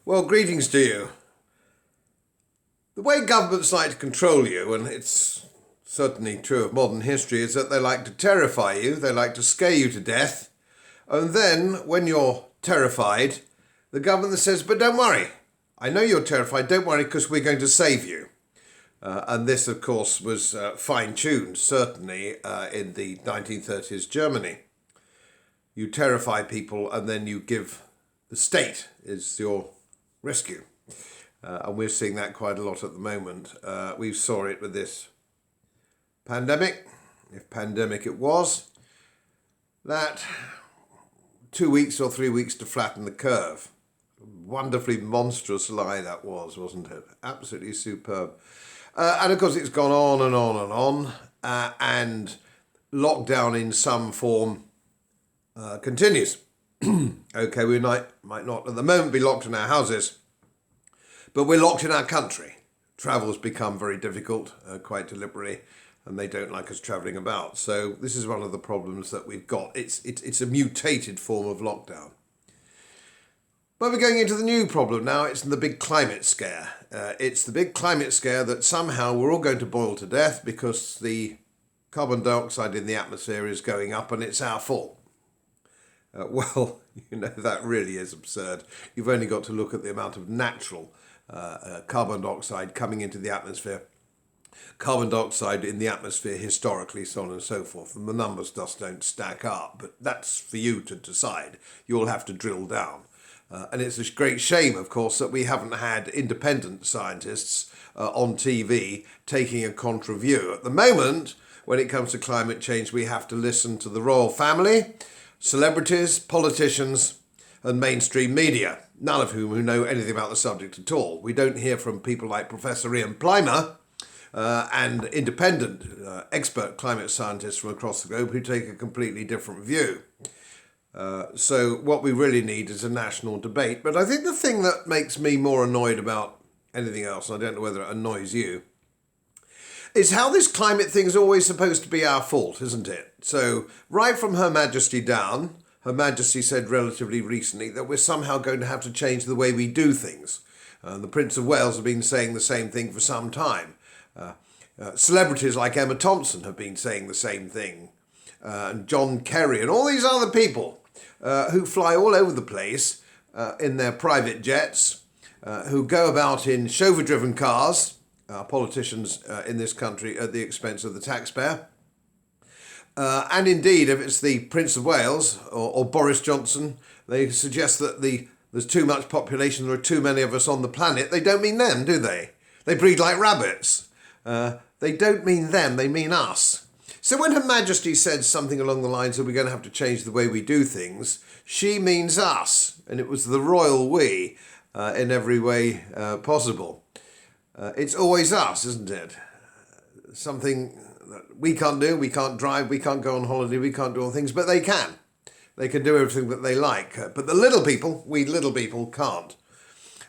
Well, greetings to you. The way governments like to control you, and it's certainly true of modern history, is that they like to terrify you, they like to scare you to death, and then when you're terrified, the government says, but don't worry, I know you're terrified, don't worry, because we're going to save you. And this, of course, was fine-tuned, certainly, in the 1930s Germany. You terrify people and then you give the state is your rescue. And we're seeing that quite a lot at the moment. We saw it with this pandemic, if pandemic it was, that 2 weeks or 3 weeks to flatten the curve. Wonderfully monstrous lie that was, wasn't it? Absolutely superb. And of course it's gone on and on and on, and lockdown in some form continues. Okay, we might not at the moment be locked in our houses, but we're locked in our country. Travel's become very difficult, quite deliberately, and they don't like us travelling about. So this is one of the problems that we've got. It's a mutated form of lockdown. But we're going into the new problem now. It's the big climate scare. It's the big climate scare that somehow we're all going to boil to death because the carbon dioxide in the atmosphere is going up and it's our fault. Well, that really is absurd. You've only got to look at the amount of natural carbon dioxide coming into the atmosphere. Carbon dioxide in the atmosphere historically, so on and so forth. And the numbers just don't stack up. But that's for you to decide. You'll have to drill down. And it's a great shame, of course, that we haven't had independent scientists on TV taking a contra view. At the moment, when it comes to climate change, we have to listen to the royal family, celebrities, politicians, and mainstream media, none of whom know anything about the subject at all. We don't hear from people like Professor Ian Plimer and independent expert climate scientists from across the globe who take a completely different view. So what we really need is a national debate. But I think the thing that makes me more annoyed about anything else, and I don't know whether it annoys you, is how this climate thing is always supposed to be our fault, isn't it? So right from Her Majesty down, Her Majesty said relatively recently that we're somehow going to have to change the way we do things. The Prince of Wales have been saying the same thing for some time. Celebrities like Emma Thompson have been saying the same thing. And John Kerry and all these other people who fly all over the place in their private jets, who go about in chauffeur-driven cars, politicians in this country at the expense of the taxpayer. And indeed, if it's the Prince of Wales or Boris Johnson, they suggest that there's too much population, there are too many of us on the planet. They don't mean them, do they? They breed like rabbits. They don't mean them, they mean us. So when Her Majesty said something along the lines of we're going to have to change the way we do things, she means us. And it was the royal we in every way possible. It's always us, isn't it? Something that we can't do, we can't drive, we can't go on holiday, we can't do all things, but they can. They can do everything that they like. But the little people, we little people, can't.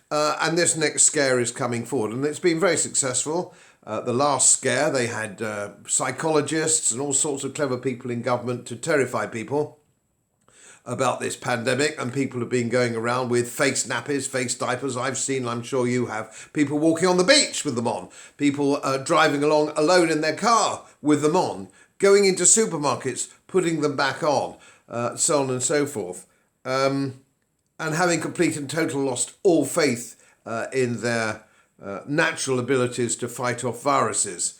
And this next scare is coming forward, and it's been very successful. The last scare, they had psychologists and all sorts of clever people in government to terrify people about this pandemic, and people have been going around with face nappies, face diapers. I've seen, I'm sure you have, people walking on the beach with them on, people driving along alone in their car with them on, going into supermarkets, putting them back on, so on and so forth, and having complete and total lost all faith in their natural abilities to fight off viruses,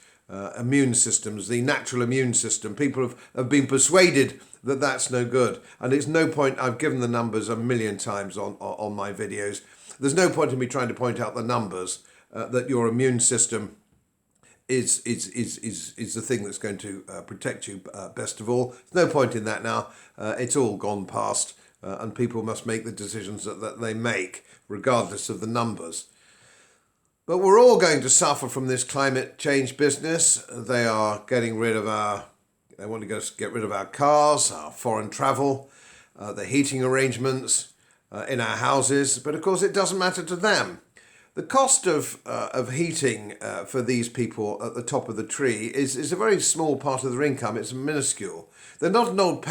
immune systems, the natural immune system. People have been persuaded that that's no good. And it's no point, I've given the numbers a million times on my videos. There's no point in me trying to point out the numbers that your immune system is the thing that's going to protect you best of all. There's no point in that now. It's all gone past, and people must make the decisions that they make, regardless of the numbers. But we're all going to suffer from this climate change business. They are getting rid of they want to get rid of our cars, our foreign travel, the heating arrangements in our houses. But of course, it doesn't matter to them. The cost of heating for these people at the top of the tree is a very small part of their income. It's minuscule. They're not an old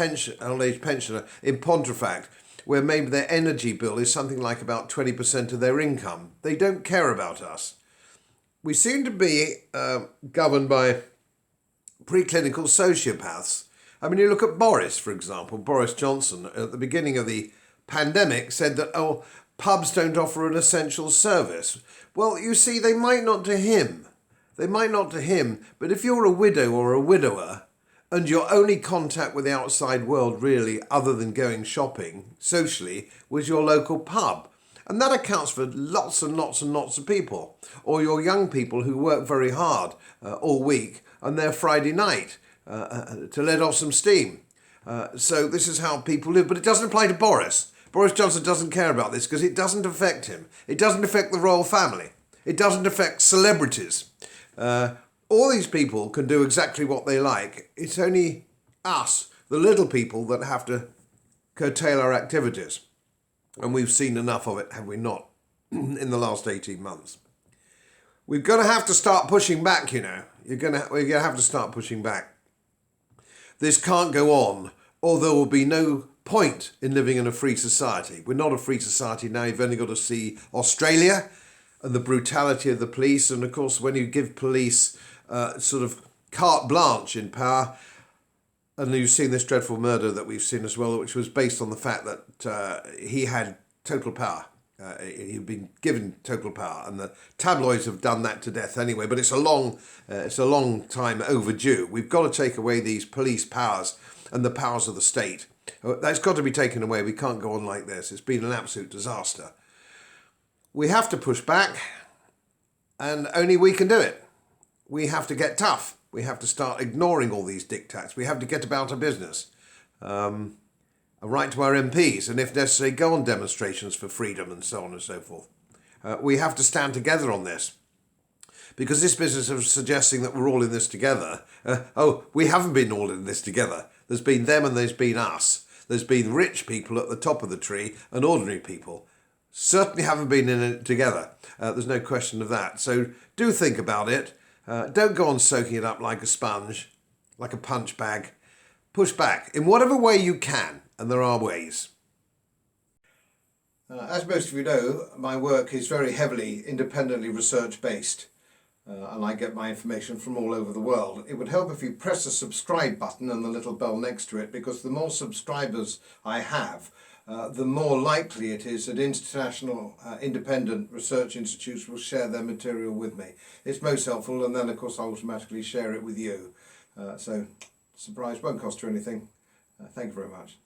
age pensioner in Pontefract where maybe their energy bill is something like about 20% of their income. They don't care about us. We seem to be governed by preclinical sociopaths. I mean, you look at Boris, for example. Boris Johnson, at the beginning of the pandemic, said that, oh, pubs don't offer an essential service. Well, you see, they might not to him. They might not to him. But if you're a widow or a widower, and your only contact with the outside world, really, other than going shopping socially, was your local pub. And that accounts for lots and lots and lots of people. Or your young people who work very hard all week and their Friday night to let off some steam. So this is how people live. But it doesn't apply to Boris. Boris Johnson doesn't care about this because it doesn't affect him. It doesn't affect the royal family. It doesn't affect celebrities. All these people can do exactly what they like. It's only us, the little people, that have to curtail our activities. And we've seen enough of it, have we not, in the last 18 months. We're going to have to start pushing back, you know. We're going to have to start pushing back. This can't go on, or there will be no point in living in a free society. We're not a free society now. You've only got to see Australia and the brutality of the police. And of course, when you give police sort of carte blanche in power, and you've seen this dreadful murder that we've seen as well, which was based on the fact that he had total power. He'd been given total power, and the tabloids have done that to death anyway. But it's a long time overdue. We've got to take away these police powers and the powers of the state. That's got to be taken away. We can't go on like this. It's been an absolute disaster. We have to push back, and only we can do it. We have to get tough. We have to start ignoring all these diktats. We have to get about our business. A right to our MPs, and if necessary, go on demonstrations for freedom and so on and so forth. We have to stand together on this. Because this business of suggesting that we're all in this together, we haven't been all in this together. There's been them and there's been us. There's been rich people at the top of the tree and ordinary people. Certainly haven't been in it together. There's no question of that. So do think about it. Don't go on soaking it up like a sponge, like a punch bag. Push back in whatever way you can, and there are ways. As most of you know, my work is very heavily independently research-based, and I get my information from all over the world. It would help if you press the subscribe button and the little bell next to it, because the more subscribers I have, the more likely it is that international independent research institutes will share their material with me. It's most helpful, and then of course I'll automatically share it with you. So, surprise, won't cost you anything. Thank you very much.